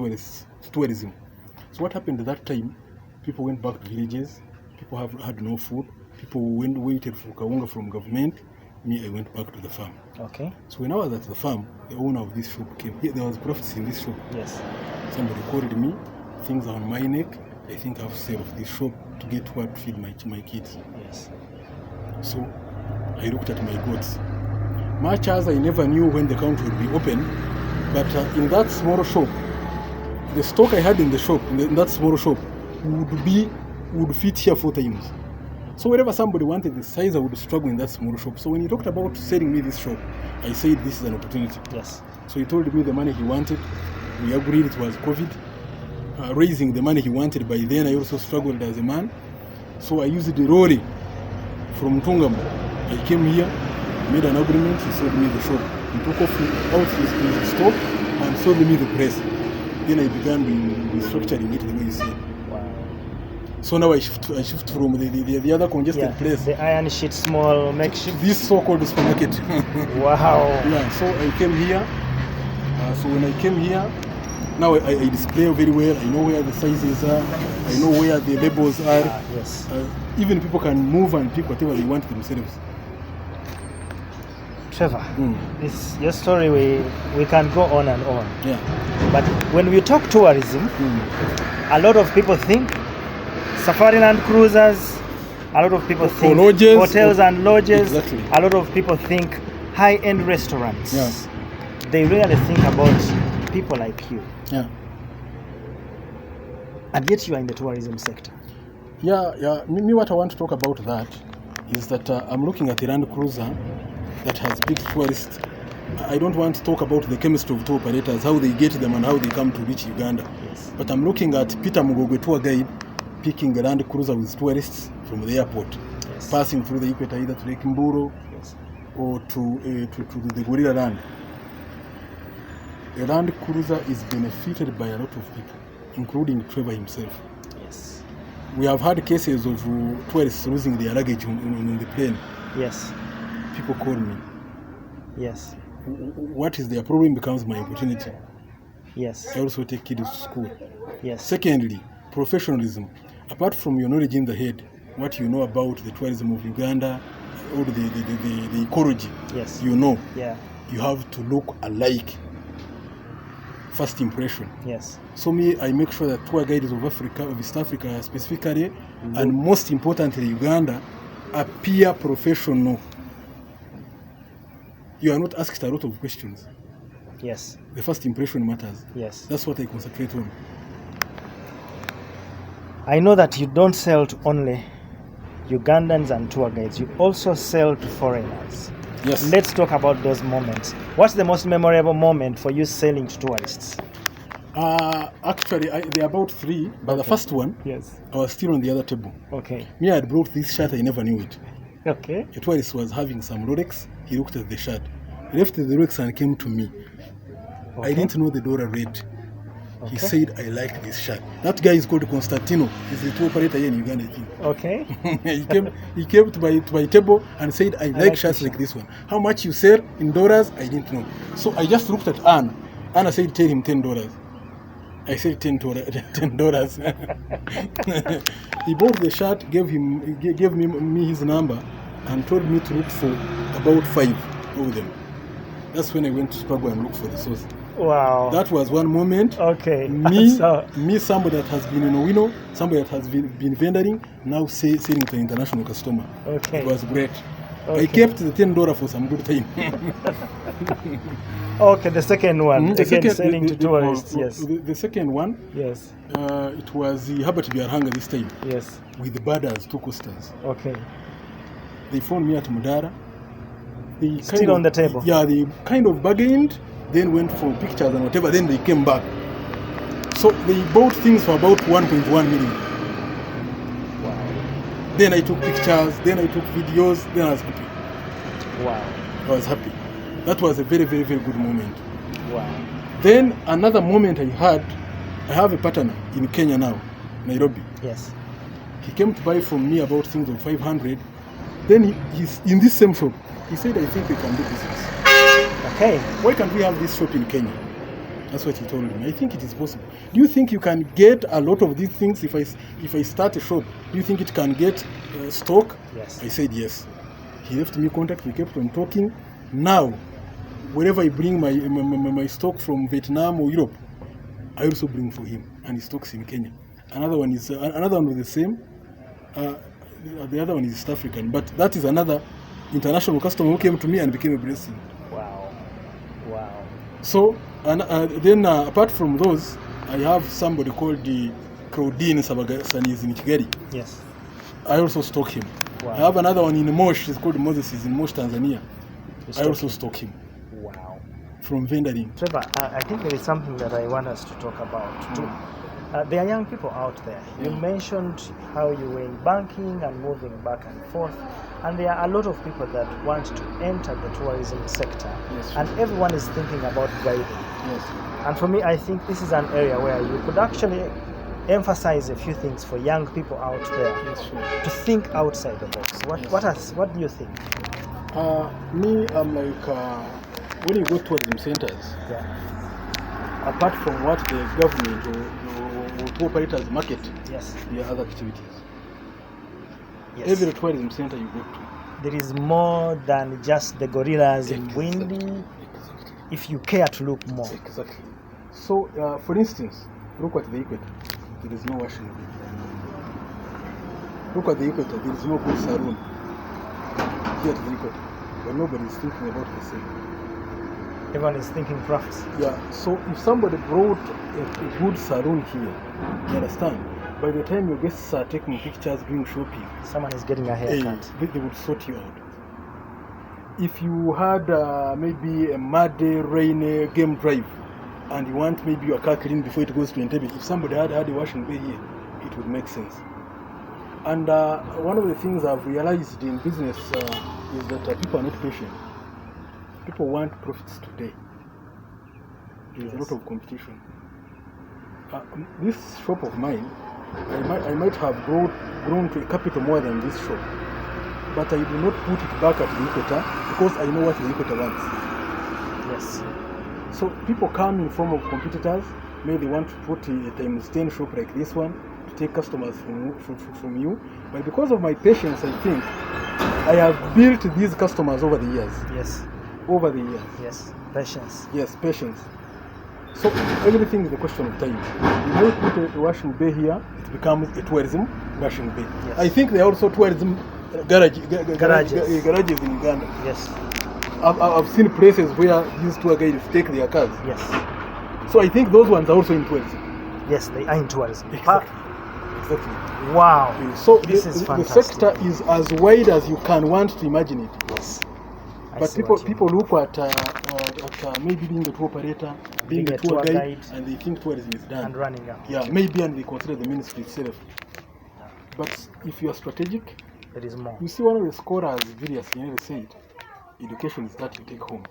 [SPEAKER 2] tourism. So what happened at that time? People went back to villages. People had no food. People waited for kaunga from government. Me, I went back to the farm.
[SPEAKER 1] Okay.
[SPEAKER 2] So when I was at the farm, the owner of this shop came. There was profits in this shop.
[SPEAKER 1] Yes.
[SPEAKER 2] Somebody called me. Things are on my neck. I think I have to sell off this shop to get what to feed my kids.
[SPEAKER 1] Yes.
[SPEAKER 2] So I looked at my goats. Much as I never knew when the country would be open, but in that small shop, the stock I had in the shop, in that small shop, would fit here 4 times. So whenever somebody wanted the size, I would struggle in that small shop. So when he talked about selling me this shop, I said this is an opportunity.
[SPEAKER 1] Yes.
[SPEAKER 2] So he told me the money he wanted. We agreed it was COVID. Raising the money he wanted, by then I also struggled as a man. So I used the lorry from Tungamo. I came here, made an agreement, he sold me the shop. He took off out his stock and sold me the press. Then I began restructuring it the way you see it.
[SPEAKER 1] Wow.
[SPEAKER 2] So now I shift from the other congested place.
[SPEAKER 1] The iron sheet small makeshift.
[SPEAKER 2] This so-called supermarket.
[SPEAKER 1] Wow.
[SPEAKER 2] Yeah, so I came here. So when I came here, Now I display very well. I know where the sizes are. I know where the labels are.
[SPEAKER 1] Yes.
[SPEAKER 2] Even people can move and pick whatever they want themselves.
[SPEAKER 1] Trevor, this your story. We can go on and on.
[SPEAKER 2] Yeah.
[SPEAKER 1] But when we talk tourism, a lot of people think safari land cruisers. A lot of people think
[SPEAKER 2] lodges,
[SPEAKER 1] hotels and lodges.
[SPEAKER 2] Exactly.
[SPEAKER 1] A lot of people think high-end restaurants.
[SPEAKER 2] Yeah.
[SPEAKER 1] They rarely think about people like you.
[SPEAKER 2] Yeah.
[SPEAKER 1] And yet you are in the tourism sector.
[SPEAKER 2] Yeah. Me, what I want to talk about that is that I'm looking at a Land Cruiser that has big tourists. I don't want to talk about the chemistry of tour operators, how they get them and how they come to reach Uganda.
[SPEAKER 1] Yes.
[SPEAKER 2] But I'm looking at Peter Mugogwe tour guide picking a Land Cruiser with tourists from the airport,
[SPEAKER 1] Yes.
[SPEAKER 2] passing through the Equator either to Lake Mburo
[SPEAKER 1] Yes.
[SPEAKER 2] or to the Gorilla Land. A Land Cruiser is benefited by a lot of people, including Trevor himself.
[SPEAKER 1] Yes.
[SPEAKER 2] We have had cases of tourists losing their luggage on the plane.
[SPEAKER 1] Yes.
[SPEAKER 2] People call me.
[SPEAKER 1] Yes.
[SPEAKER 2] What is their problem becomes my opportunity.
[SPEAKER 1] Yes.
[SPEAKER 2] I also take kids to school.
[SPEAKER 1] Yes.
[SPEAKER 2] Secondly, professionalism. Apart from your knowledge in the head, what you know about the tourism of Uganda, or the ecology,
[SPEAKER 1] Yes.
[SPEAKER 2] you know,
[SPEAKER 1] Yeah.
[SPEAKER 2] you have to look alike. First impression.
[SPEAKER 1] Yes.
[SPEAKER 2] So me, I make sure that tour guides of Africa, of East Africa specifically, and most importantly Uganda, appear professional. You are not asked a lot of questions.
[SPEAKER 1] Yes.
[SPEAKER 2] The first impression matters.
[SPEAKER 1] Yes.
[SPEAKER 2] That's what I concentrate on.
[SPEAKER 1] I know that you don't sell to only Ugandans and tour guides. You also sell to foreigners.
[SPEAKER 2] Yes.
[SPEAKER 1] Let's talk about those moments. What's the most memorable moment for you selling to tourists?
[SPEAKER 2] Actually, there are about three, but the first one,
[SPEAKER 1] Yes.
[SPEAKER 2] I was still on the other table.
[SPEAKER 1] Okay.
[SPEAKER 2] Me, I had brought this shirt, I never knew it.
[SPEAKER 1] Okay.
[SPEAKER 2] A tourist was having some Rolex, he looked at the shirt. He left the Rolex and came to me.
[SPEAKER 1] Okay.
[SPEAKER 2] I didn't know the dollar rate. He
[SPEAKER 1] Okay.
[SPEAKER 2] said, I like this shirt. That guy is called Constantino. He's the tour operator here in Uganda, I think.
[SPEAKER 1] Okay.
[SPEAKER 2] he came to my table and said, I like shirts
[SPEAKER 1] this
[SPEAKER 2] like this one. How much you sell in dollars? I didn't know. So I just looked at Anna. Anna said, tell him $10. I said $10. He bought the shirt, gave me his number, and told me to look for about 5 of them. That's when I went to struggle and look for the source.
[SPEAKER 1] Wow.
[SPEAKER 2] That was one moment.
[SPEAKER 1] Okay.
[SPEAKER 2] Me,
[SPEAKER 1] So-
[SPEAKER 2] somebody that has been in Owino, somebody that has been vending, now selling to an international customer.
[SPEAKER 1] Okay.
[SPEAKER 2] It was great.
[SPEAKER 1] Okay.
[SPEAKER 2] I kept the $10 for some good time.
[SPEAKER 1] Okay, the second one.
[SPEAKER 2] The
[SPEAKER 1] Again,
[SPEAKER 2] second-
[SPEAKER 1] selling to
[SPEAKER 2] the-
[SPEAKER 1] tourists.
[SPEAKER 2] the-
[SPEAKER 1] Yes.
[SPEAKER 2] The second one,
[SPEAKER 1] Yes.
[SPEAKER 2] it was the Herbert Biarhanga this time,
[SPEAKER 1] Yes.
[SPEAKER 2] with the Badas, 2 coasters.
[SPEAKER 1] Okay.
[SPEAKER 2] They phoned me at Mudara. They
[SPEAKER 1] Still
[SPEAKER 2] kind
[SPEAKER 1] on the table?
[SPEAKER 2] Yeah, they kind of bargained, then went for pictures and whatever, then they came back. So they bought things for about 1.1 million.
[SPEAKER 1] Wow.
[SPEAKER 2] Then I took pictures, then I took videos, then I was happy.
[SPEAKER 1] Wow.
[SPEAKER 2] I was happy. That was a very, very, very good moment.
[SPEAKER 1] Wow.
[SPEAKER 2] Then another moment I have a partner in Kenya now, Nairobi.
[SPEAKER 1] Yes.
[SPEAKER 2] He came to buy from me about things of 500. Then he's in this same shop. He said, I think we can do business.
[SPEAKER 1] Okay.
[SPEAKER 2] Why can't we have this shop in Kenya? That's what he told me. I think it is possible. Do you think you can get a lot of these things if I start a shop? Do you think it can get stock?
[SPEAKER 1] Yes.
[SPEAKER 2] I said yes. He left me contact. We kept on talking. Now, wherever I bring my stock from Vietnam or Europe, I also bring for him, and he stocks in Kenya. Another one with the same. The other one is East African, but that is another international customer who came to me and became a blessing.
[SPEAKER 1] Wow. Wow.
[SPEAKER 2] So, then apart from those, I have somebody called the Claudine Sabagasani is in Kigali.
[SPEAKER 1] Yes.
[SPEAKER 2] I also stock him.
[SPEAKER 1] Wow.
[SPEAKER 2] I have another one in Mosh. It's called Moses. He's in Mosh, Tanzania. I also stock him
[SPEAKER 1] Wow.
[SPEAKER 2] from vendoring.
[SPEAKER 1] Trevor, I think there is something that I want us to talk about too. There are young people out there. You mentioned how you were in banking and moving back and forth, and there are a lot of people that want to enter the tourism sector,
[SPEAKER 2] Yes.
[SPEAKER 1] and everyone is thinking about guiding.
[SPEAKER 2] Yes.
[SPEAKER 1] And for me, I think this is an area where you could actually emphasize a few things for young people out there
[SPEAKER 2] Yes, sure.
[SPEAKER 1] to think outside the box. What do you think?
[SPEAKER 2] Me, I'm like, when you go to tourism centers,
[SPEAKER 1] Yeah.
[SPEAKER 2] apart from what the government or tour operators market,
[SPEAKER 1] yes,
[SPEAKER 2] there are other activities.
[SPEAKER 1] Yes.
[SPEAKER 2] Every tourism center you go to,
[SPEAKER 1] there is more than just the gorillas in
[SPEAKER 2] exactly.
[SPEAKER 1] Bwindi. If you care to look more.
[SPEAKER 2] Exactly. So, for instance, look at the Equator. There is no washing bay. Look at the Equator. There is no good saloon here at the Equator. But nobody is thinking about the same.
[SPEAKER 1] Everyone is thinking profits.
[SPEAKER 2] Yeah. So if somebody brought a good saloon here, you understand? By the time your guests are taking pictures, doing shopping,
[SPEAKER 1] someone is getting a haircut.
[SPEAKER 2] They would sort you out. If you had maybe a muddy, rainy game drive, and you want maybe your car cleaned before it goes to Entebbe, if somebody had a washing bay here, it would make sense. And one of the things I've realized in business is that people are not patient. People want profits today. There's a lot of competition. This shop of mine, I might have grown to a capital more than this shop, but I do not put it back at the Equator because I know what the Equator wants.
[SPEAKER 1] Yes.
[SPEAKER 2] So people come in form of competitors. Maybe they want to put a times 10 shop like this one to take customers from you. But because of my patience, I think I have built these customers over the years.
[SPEAKER 1] Yes.
[SPEAKER 2] Over the years.
[SPEAKER 1] Yes. Patience.
[SPEAKER 2] Yes, patience. So everything is a question of time. You might put a washing bay here, it becomes a tourism washing bay.
[SPEAKER 1] Yes.
[SPEAKER 2] I think there are also tourism garages in Uganda.
[SPEAKER 1] Yes.
[SPEAKER 2] I've seen places where these tour guides take their cars.
[SPEAKER 1] Yes.
[SPEAKER 2] So I think those ones are also in tourism.
[SPEAKER 1] Yes, they are in tourism.
[SPEAKER 2] Exactly.
[SPEAKER 1] Wow.
[SPEAKER 2] So
[SPEAKER 1] this is fantastic.
[SPEAKER 2] The sector is as wide as you can want to imagine it.
[SPEAKER 1] Yes.
[SPEAKER 2] But people look at maybe being a tour operator, being a tour guide, and they think tourism is done.
[SPEAKER 1] And running out.
[SPEAKER 2] Yeah, maybe, and they consider the ministry itself. Yeah. But if you are strategic,
[SPEAKER 1] there is more.
[SPEAKER 2] You see, one of the scholars, Virius, said, education is that you take home.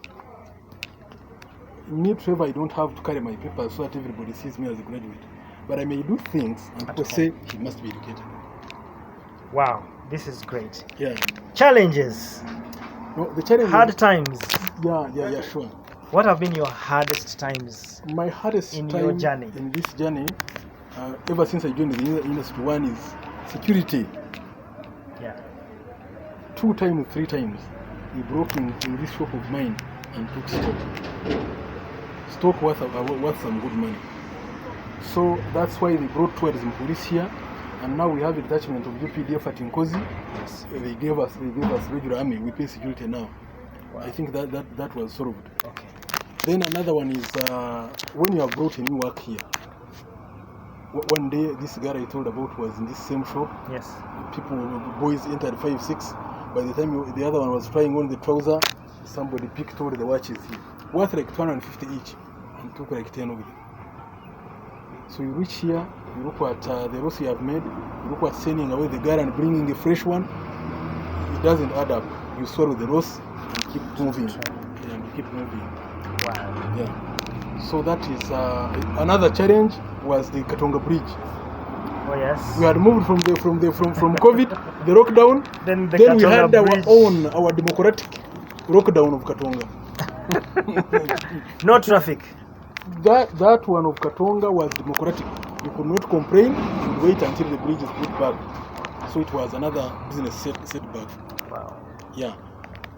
[SPEAKER 2] In me, Trevor, I don't have to carry my papers so that everybody sees me as a graduate. But I may do things and people say he must be educated.
[SPEAKER 1] Wow, this is great.
[SPEAKER 2] Yeah.
[SPEAKER 1] Challenges.
[SPEAKER 2] No, the challenge.
[SPEAKER 1] Hard times.
[SPEAKER 2] Yeah, sure.
[SPEAKER 1] What have been your hardest times?
[SPEAKER 2] My hardest
[SPEAKER 1] in
[SPEAKER 2] time
[SPEAKER 1] your journey.
[SPEAKER 2] In this journey, ever since I joined the industry, one is security.
[SPEAKER 1] Yeah.
[SPEAKER 2] 2 times, 3 times, he broke in this shop of mine and took stock. Stock worth some good money. So that's why they brought tourism police here, and now we have a detachment of UPDF at Nkozi.
[SPEAKER 1] Yes.
[SPEAKER 2] They gave us regular army. We pay security now.
[SPEAKER 1] Wow.
[SPEAKER 2] I think that was solved.
[SPEAKER 1] Okay.
[SPEAKER 2] Then another one is when you have brought a new work here. One day, this guy I told about was in this same shop.
[SPEAKER 1] Yes.
[SPEAKER 2] Boys entered 5, 6. By the time the other one was trying on the trouser, somebody picked all the watches here, worth like 250 each, and took like 10 of them. So you reach here, you look at the loss you have made, you look at sending away the guy and bringing a fresh one. It doesn't add up. You swallow the loss and keep moving. And keep moving.
[SPEAKER 1] Wow.
[SPEAKER 2] Yeah. So that is another challenge was the Katonga Bridge.
[SPEAKER 1] Oh yes.
[SPEAKER 2] We had moved from COVID, the lockdown.
[SPEAKER 1] Then
[SPEAKER 2] we had our democratic lockdown of Katonga.
[SPEAKER 1] No traffic.
[SPEAKER 2] That one of Katonga was democratic. You could not complain and wait until the bridge is put back. So it was another business setback.
[SPEAKER 1] Wow.
[SPEAKER 2] Yeah.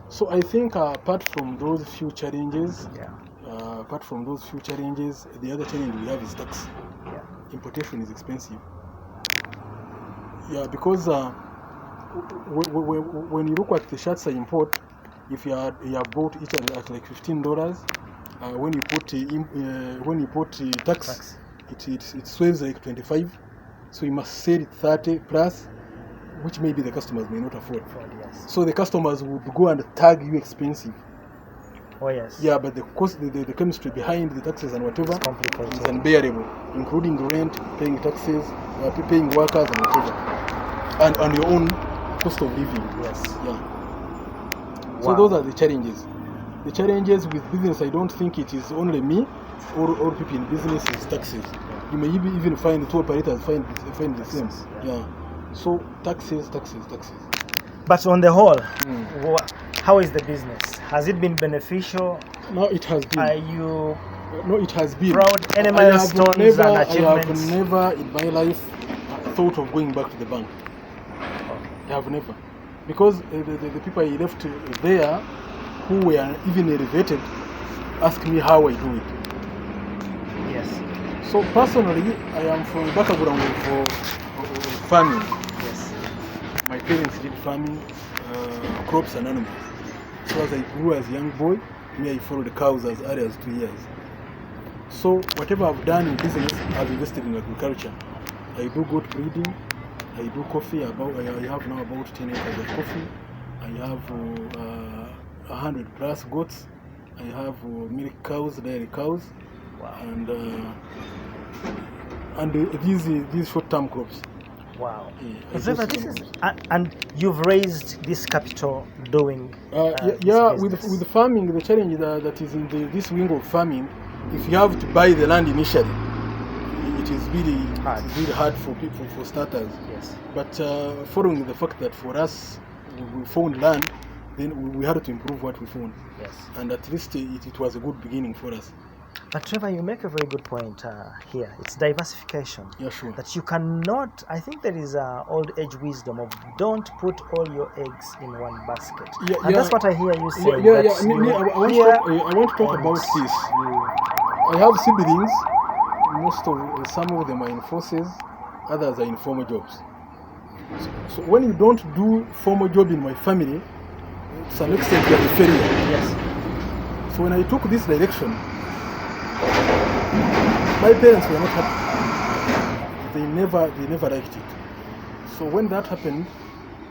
[SPEAKER 2] So I think apart from those few challenges, the other challenge we have is tax.
[SPEAKER 1] Yeah.
[SPEAKER 2] Importation is expensive. Yeah, because when you look at the shirts I import, if you have bought each at like $15, when you put tax, it sways like 25. So you must sell it 30 plus, which maybe the customers may not afford.
[SPEAKER 1] Yes.
[SPEAKER 2] So the customers would go and tag you expensive.
[SPEAKER 1] Oh yes.
[SPEAKER 2] Yeah, but the cost, the chemistry behind the taxes and whatever
[SPEAKER 1] is
[SPEAKER 2] unbearable, including rent, paying taxes, paying workers and whatever, and on your own cost of living.
[SPEAKER 1] Yes.
[SPEAKER 2] Yeah. So those are the challenges. The challenges with business, I don't think it is only me or people in business is taxes. You may even find the tour operators find the same. Yeah. So taxes.
[SPEAKER 1] But on the whole, how is the business? Has it been beneficial?
[SPEAKER 2] No, it has been.
[SPEAKER 1] Are you
[SPEAKER 2] No, it has been.
[SPEAKER 1] Proud any milestones and achievements?
[SPEAKER 2] I have never in my life thought of going back to the bank. I have never. Because the people I left there, who were even elevated, asked me how I do it.
[SPEAKER 1] Yes.
[SPEAKER 2] So personally, I am from a background for farming.
[SPEAKER 1] Yes.
[SPEAKER 2] My parents did farming, crops and animals. So as I grew as a young boy, I followed cows as early as 2 years. So whatever I've done in business, I've invested in agriculture. I do goat breeding, I do coffee. I have now about 10 acres of coffee. I have 100 plus goats. I have milk cows, dairy cows.
[SPEAKER 1] Wow.
[SPEAKER 2] And these short-term crops.
[SPEAKER 1] Wow. And you've raised this capital doing
[SPEAKER 2] with farming. The challenge that is in this wing of farming, if you have to buy the land initially, it is really hard for people, for starters.
[SPEAKER 1] Yes.
[SPEAKER 2] But following the fact that for us we found land, then we had to improve what we found.
[SPEAKER 1] Yes.
[SPEAKER 2] And at least it was a good beginning for us.
[SPEAKER 1] But Trevor, you make a very good point here. It's diversification.
[SPEAKER 2] Yeah, sure.
[SPEAKER 1] That you cannot, I think there is an old age wisdom of don't put all your eggs in one basket. And that's what I hear you say.
[SPEAKER 2] I want to talk about this. I have siblings. Some of them are in forces, others are in formal jobs. So when you don't do formal job in my family, to some extent you are a failure.
[SPEAKER 1] Yes.
[SPEAKER 2] So when I took this direction, my parents were not happy. They never liked it. So when that happened,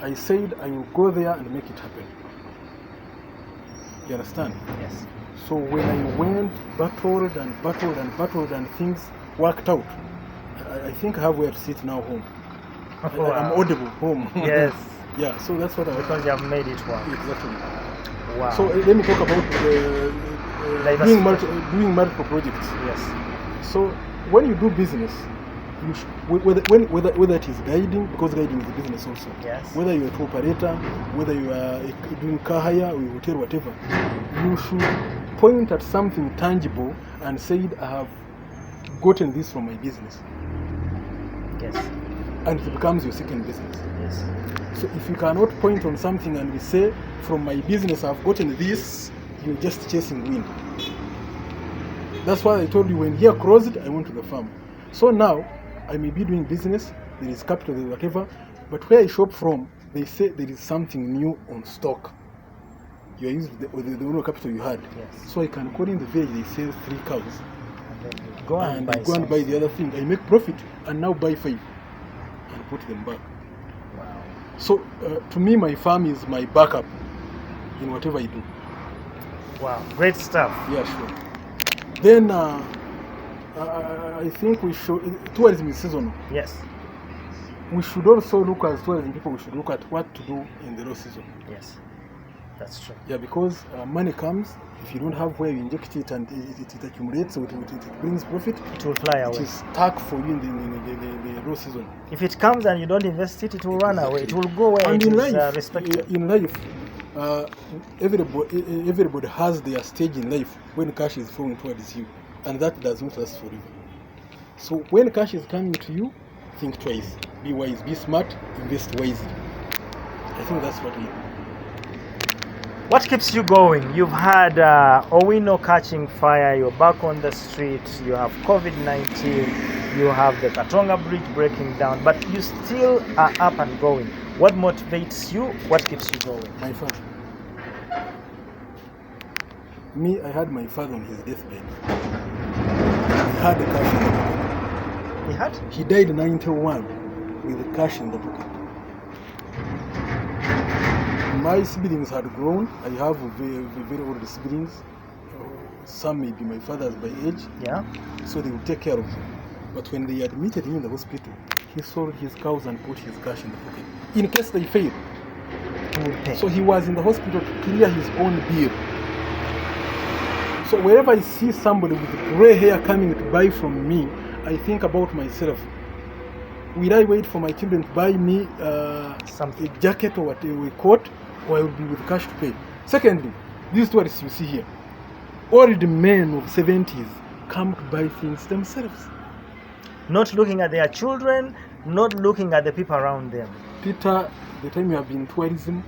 [SPEAKER 2] I said I will go there and make it happen. You understand?
[SPEAKER 1] Yes.
[SPEAKER 2] So when I went, battled and things worked out, I think I have where to sit now home.
[SPEAKER 1] Wow.
[SPEAKER 2] I'm audible home.
[SPEAKER 1] Yes.
[SPEAKER 2] Yeah, so that's what
[SPEAKER 1] because you have made it work.
[SPEAKER 2] Exactly.
[SPEAKER 1] Wow.
[SPEAKER 2] So let me talk about doing multiple projects.
[SPEAKER 1] Yes.
[SPEAKER 2] So when you do business, you whether it is guiding, because guiding is a business also.
[SPEAKER 1] Yes.
[SPEAKER 2] Whether you're a tour operator, whether you are doing car hire or hotel, whatever, you should point at something tangible and say, I have gotten this from my business.
[SPEAKER 1] Yes.
[SPEAKER 2] And it becomes your second business.
[SPEAKER 1] Yes.
[SPEAKER 2] So if you cannot point on something and say, from my business I've gotten this, you're just chasing wind. That's why I told you when here closed, I went to the farm. So now I may be doing business, there is capital, there is whatever, but where I shop from, they say there is something new on stock. You are using the only capital you had.
[SPEAKER 1] Yes.
[SPEAKER 2] So I can call in the village, they sell 3 cows.
[SPEAKER 1] And then you go and
[SPEAKER 2] buy the other thing. I make profit and now buy 5 and put them back.
[SPEAKER 1] Wow.
[SPEAKER 2] So to me, my farm is my backup in whatever I do.
[SPEAKER 1] Wow, great stuff.
[SPEAKER 2] Yeah, sure. Then I think we should, tourism is seasonal.
[SPEAKER 1] Yes.
[SPEAKER 2] We should also look as tourism people, we should look at what to do in the low season.
[SPEAKER 1] Yes, that's true.
[SPEAKER 2] Yeah, because money comes, if you don't have where you inject it and it accumulates, so it brings profit,
[SPEAKER 1] it will fly away.
[SPEAKER 2] It is stuck for you in the low season.
[SPEAKER 1] If it comes and you don't invest it, it will run away. It will go where
[SPEAKER 2] and
[SPEAKER 1] it
[SPEAKER 2] in
[SPEAKER 1] is
[SPEAKER 2] life,
[SPEAKER 1] respected.
[SPEAKER 2] In life, everybody has their stage in life when cash is flowing towards you, and that does not last forever. So when cash is coming to you, think twice, be wise, be smart, invest wisely. I think that's what we do.
[SPEAKER 1] What keeps you going? You've had Owino catching fire, you're back on the street, you have COVID-19, you have the Katonga Bridge breaking down, but you still are up and going. What motivates you? What keeps you going?
[SPEAKER 2] My father. Me, I had my father on his deathbed. He had the cash in the pocket.
[SPEAKER 1] He had?
[SPEAKER 2] He died in 91 with the cash in the pocket. My siblings had grown. I have very old siblings. Some may be my fathers by age.
[SPEAKER 1] Yeah.
[SPEAKER 2] So they would take care of him. But when they admitted him in the hospital, he sold his cows and put his cash in the pocket. In case they failed. So he was in the hospital to clear his own bill. So wherever I see somebody with gray hair coming to buy from me, I think about myself. Will I wait for my children to buy me a jacket or a coat, or I will be with cash to pay? Secondly, these tourists you see here, old men of 70s come to buy things themselves.
[SPEAKER 1] Not looking at their children, not looking at the people around them.
[SPEAKER 2] Peter, the time you have been in tourism,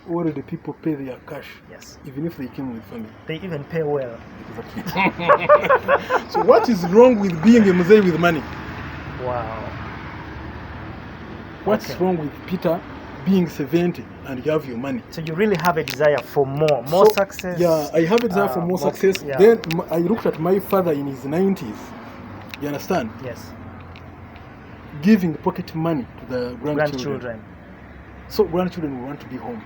[SPEAKER 2] all the people pay their cash.
[SPEAKER 1] Yes.
[SPEAKER 2] Even if they came with family.
[SPEAKER 1] They even pay well.
[SPEAKER 2] Exactly. So what is wrong with being a Mzee with money?
[SPEAKER 1] Wow.
[SPEAKER 2] What's wrong with Peter being 70 and you have your money?
[SPEAKER 1] So you really have a desire for more success?
[SPEAKER 2] Yeah, I have a desire for more success.
[SPEAKER 1] Yeah.
[SPEAKER 2] Then I looked at my father in his 90s. You understand?
[SPEAKER 1] Yes.
[SPEAKER 2] Giving pocket money to the grandchildren. So grandchildren will want to be home.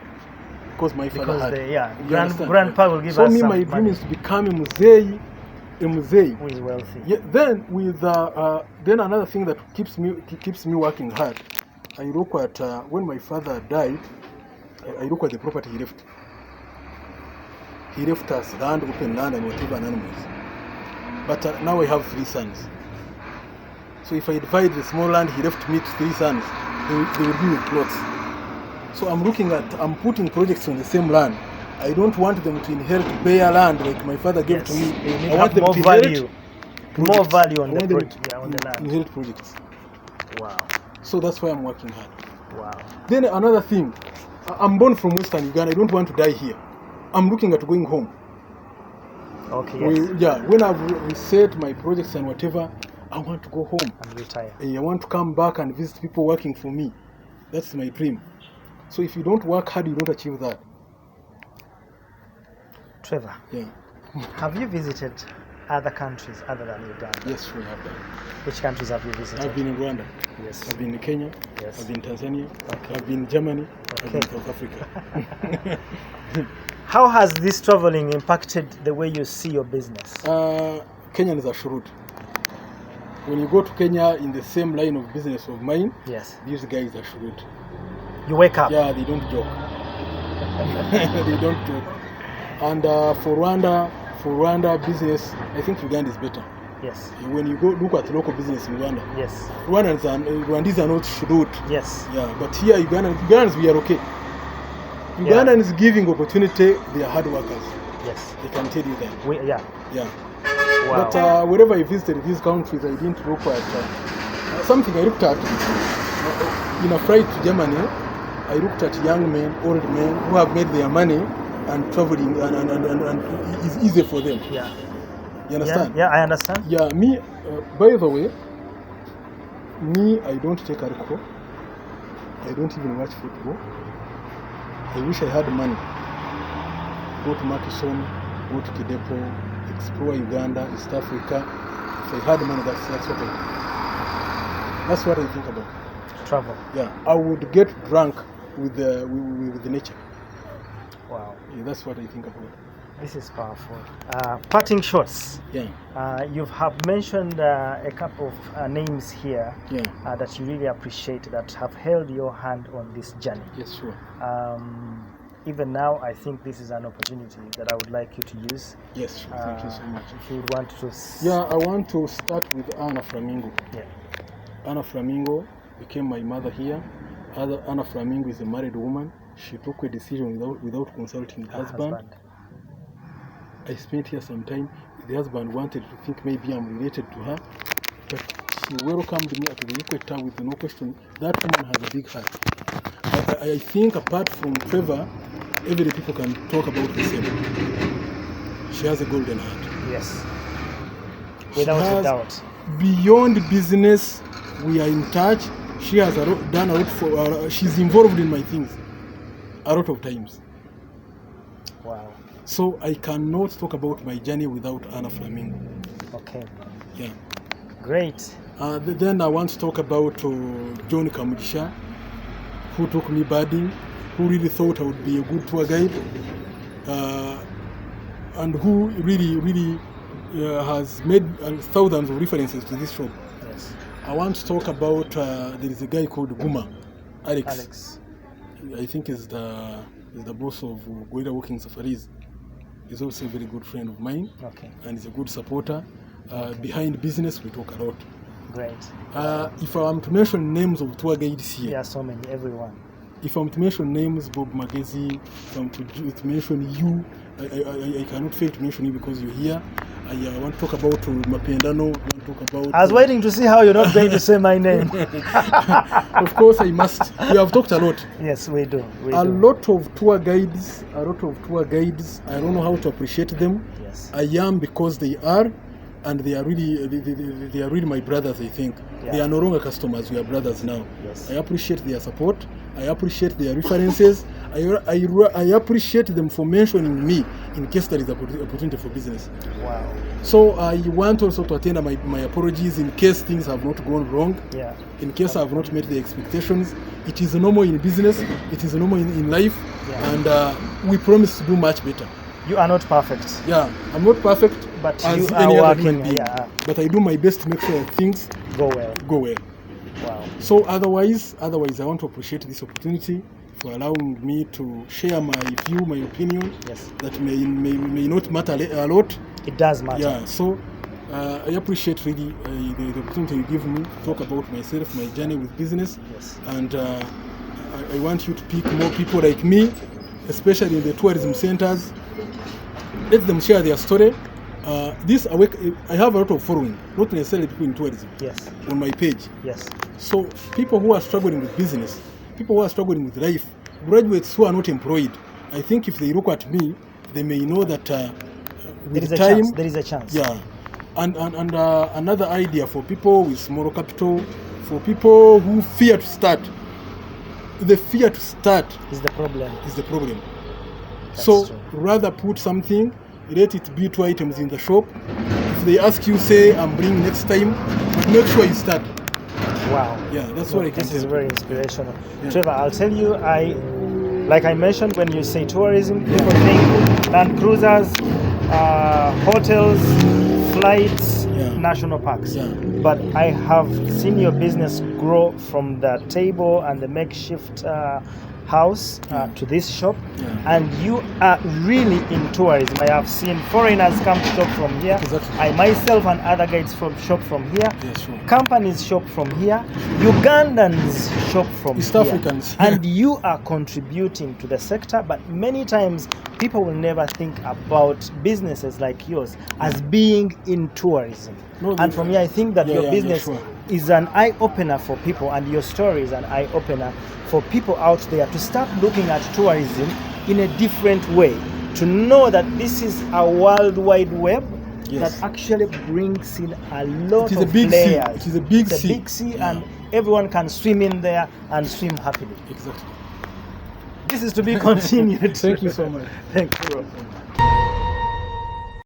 [SPEAKER 2] Because my father had.
[SPEAKER 1] Grandpa will give us
[SPEAKER 2] some
[SPEAKER 1] money.
[SPEAKER 2] So my dream is to become a Mzee.
[SPEAKER 1] Who is wealthy.
[SPEAKER 2] Yeah, then with then another thing that keeps me working hard. I look at when my father died. I look at the property he left. He left us land, open land, and whatever animals. But now I have 3 sons. So if I divide the small land he left me to 3 sons, they will be with plots. So I'm putting projects on the same land. I don't want them to inherit bare land like my father gave to me.
[SPEAKER 1] I want them to inherit more value on the project, on the land.
[SPEAKER 2] Inherit projects.
[SPEAKER 1] Wow.
[SPEAKER 2] So that's why I'm working hard.
[SPEAKER 1] Wow.
[SPEAKER 2] Then another thing, I'm born from Western Uganda. I don't want to die here. I'm looking at going home.
[SPEAKER 1] Okay.
[SPEAKER 2] When I've reset my projects and whatever, I want to go home
[SPEAKER 1] and retire.
[SPEAKER 2] I want to come back and visit people working for me. That's my dream. So if you don't work hard, you don't achieve that.
[SPEAKER 1] Trevor.
[SPEAKER 2] Yeah.
[SPEAKER 1] Have you visited other countries other than Uganda?
[SPEAKER 2] Yes, we have done.
[SPEAKER 1] Which countries have you visited?
[SPEAKER 2] I've been in Rwanda.
[SPEAKER 1] Yes.
[SPEAKER 2] I've been in Kenya.
[SPEAKER 1] Yes.
[SPEAKER 2] I've been in Tanzania.
[SPEAKER 1] Okay.
[SPEAKER 2] I've been in Germany.
[SPEAKER 1] Okay.
[SPEAKER 2] I've been in South Africa.
[SPEAKER 1] How has this traveling impacted the way you see your business?
[SPEAKER 2] Kenyans are shrewd. When you go to Kenya in the same line of business of mine,
[SPEAKER 1] yes,
[SPEAKER 2] these guys are shrewd.
[SPEAKER 1] You wake up.
[SPEAKER 2] Yeah, they don't joke. They don't joke. And for Rwanda business, I think Uganda is better.
[SPEAKER 1] Yes.
[SPEAKER 2] When you go look at local business in Rwanda,
[SPEAKER 1] yes,
[SPEAKER 2] Rwandese are not shrewd.
[SPEAKER 1] Yes.
[SPEAKER 2] Yeah, but here Ugandans we are okay. Ugandans giving opportunity, they are hard workers.
[SPEAKER 1] Yes.
[SPEAKER 2] I can tell you that. Yeah.
[SPEAKER 1] Wow.
[SPEAKER 2] But wherever I visited these countries, I didn't look at something I looked at in a flight to Germany. I looked at young men, old men who have made their money and traveling, and it's easy for them.
[SPEAKER 1] Yeah.
[SPEAKER 2] You understand?
[SPEAKER 1] Yeah, I understand.
[SPEAKER 2] Yeah, me, by the way, I don't take alcohol. I don't even watch football. I wish I had money. Go to Makison, go to Kidepo, explore Uganda, East Africa. If I had money, that's what I think about.
[SPEAKER 1] Travel.
[SPEAKER 2] Yeah, I would get drunk with the nature.
[SPEAKER 1] Wow.
[SPEAKER 2] Yeah, that's what I think about.
[SPEAKER 1] This is powerful. Parting shots.
[SPEAKER 2] Yeah.
[SPEAKER 1] You have mentioned a couple of names here.
[SPEAKER 2] Yeah.
[SPEAKER 1] That you really appreciate, that have held your hand on this journey.
[SPEAKER 2] Yes, sure.
[SPEAKER 1] Even now, I think this is an opportunity that I would like you to use.
[SPEAKER 2] Yes, sure. Thank you so much.
[SPEAKER 1] If you would want to...
[SPEAKER 2] Yeah, I want to start with Anna Flamingo.
[SPEAKER 1] Yeah. Anna
[SPEAKER 2] Flamingo became my mother here. Anna Flamingo is a married woman. She took a decision without consulting the husband. I spent here some time. The husband wanted to think maybe I'm related to her, but she welcomed me at the Equator with no question. That woman has a big heart. I think apart from Trevor, every people can talk about the same. She has a golden heart.
[SPEAKER 1] Yes. Without a doubt.
[SPEAKER 2] Beyond business, we are in touch. She has done a lot for. She's involved in my things a lot of times.
[SPEAKER 1] Wow.
[SPEAKER 2] So I cannot talk about my journey without Anna Flamingo.
[SPEAKER 1] Okay.
[SPEAKER 2] Yeah.
[SPEAKER 1] Great.
[SPEAKER 2] Then I want to talk about John Kamujisha, who took me birding, who really thought I would be a good tour guide, and who really has made thousands of references to this shop.
[SPEAKER 1] Yes.
[SPEAKER 2] I want to talk about there is a guy called Guma, Alex. I think is the boss of Gorilla Walking Safaris. He's also a very good friend of mine.
[SPEAKER 1] Okay. And
[SPEAKER 2] he's a good supporter. Behind business, we talk a lot.
[SPEAKER 1] Great.
[SPEAKER 2] If I am to mention names of tour guides here,
[SPEAKER 1] there are so many, everyone.
[SPEAKER 2] if I'm to mention names, Bob Magezi, if I'm to mention you, I cannot fail to mention you because you're here. I want to talk about Mapendano. I want to talk about.
[SPEAKER 1] I was waiting to see how you're not going to say my name.
[SPEAKER 2] Of course, I must. We have talked a lot.
[SPEAKER 1] Yes, we do.
[SPEAKER 2] A lot of tour guides. I don't know how to appreciate them.
[SPEAKER 1] Yes.
[SPEAKER 2] I am because they are, and they are really my brothers. I think they are no longer customers. We are brothers now.
[SPEAKER 1] Yes.
[SPEAKER 2] I appreciate their support. I appreciate their references. I appreciate them for mentioning me in case there is an opportunity for business.
[SPEAKER 1] Wow.
[SPEAKER 2] So I want also to attend my apologies in case things have not gone wrong.
[SPEAKER 1] Yeah.
[SPEAKER 2] In case I have not met the expectations. It is normal in business. It is normal in life.
[SPEAKER 1] Yeah.
[SPEAKER 2] And we promise to do much better.
[SPEAKER 1] You are not perfect.
[SPEAKER 2] Yeah, I'm not perfect,
[SPEAKER 1] but
[SPEAKER 2] as
[SPEAKER 1] you
[SPEAKER 2] any
[SPEAKER 1] are
[SPEAKER 2] other human
[SPEAKER 1] working.
[SPEAKER 2] being.
[SPEAKER 1] Yeah.
[SPEAKER 2] But I do my best to make sure that things
[SPEAKER 1] go well. Wow.
[SPEAKER 2] So otherwise, I want to appreciate this opportunity for allowing me to share my view, my opinion.
[SPEAKER 1] Yes.
[SPEAKER 2] That may not matter a lot.
[SPEAKER 1] It does matter.
[SPEAKER 2] Yeah. So I appreciate really the opportunity you give me to talk about myself, my journey with business.
[SPEAKER 1] Yes.
[SPEAKER 2] And I want you to pick more people like me, especially in the tourism centers. Let them share their story. I have a lot of following, not necessarily people in tourism.
[SPEAKER 1] Yes.
[SPEAKER 2] On my page.
[SPEAKER 1] Yes.
[SPEAKER 2] So people who are struggling with business, people who are struggling with life, graduates who are not employed, I think if they look at me, they may know that with time
[SPEAKER 1] there is a chance.
[SPEAKER 2] Yeah. And another idea for people with small capital, for people who fear to start. The fear to start
[SPEAKER 1] is the problem.
[SPEAKER 2] That's so true. Rather put something, let it be 2 items in the shop. If they ask you, say, I'm bringing next time, but make sure you start.
[SPEAKER 1] Wow.
[SPEAKER 2] Yeah, that's what I can
[SPEAKER 1] This is very inspirational.
[SPEAKER 2] Yeah.
[SPEAKER 1] Trevor, I'll tell you, like I mentioned, when you say tourism, people think land cruisers, hotels, flights, national parks.
[SPEAKER 2] Yeah.
[SPEAKER 1] But I have seen your business grow from the table and the makeshift house to this shop, and you are really in tourism. I have seen foreigners come to shop from here.
[SPEAKER 2] Exactly.
[SPEAKER 1] I myself and other guides shop from here.
[SPEAKER 2] Yes, sure.
[SPEAKER 1] Companies shop from here. Ugandans shop from
[SPEAKER 2] East
[SPEAKER 1] here.
[SPEAKER 2] Africans.
[SPEAKER 1] And you are contributing to the sector, but many times people will never think about businesses like yours as being in tourism. And from here, I think that your business is an eye-opener for people, and your story is an eye-opener for people out there to start looking at tourism in a different way, to know that this is a world wide web that actually brings in a lot of players.
[SPEAKER 2] It is a big sea.
[SPEAKER 1] Big sea, and everyone can swim in there and swim happily.
[SPEAKER 2] Exactly.
[SPEAKER 1] This is to be continued.
[SPEAKER 2] Thank you so much.
[SPEAKER 1] Thank you.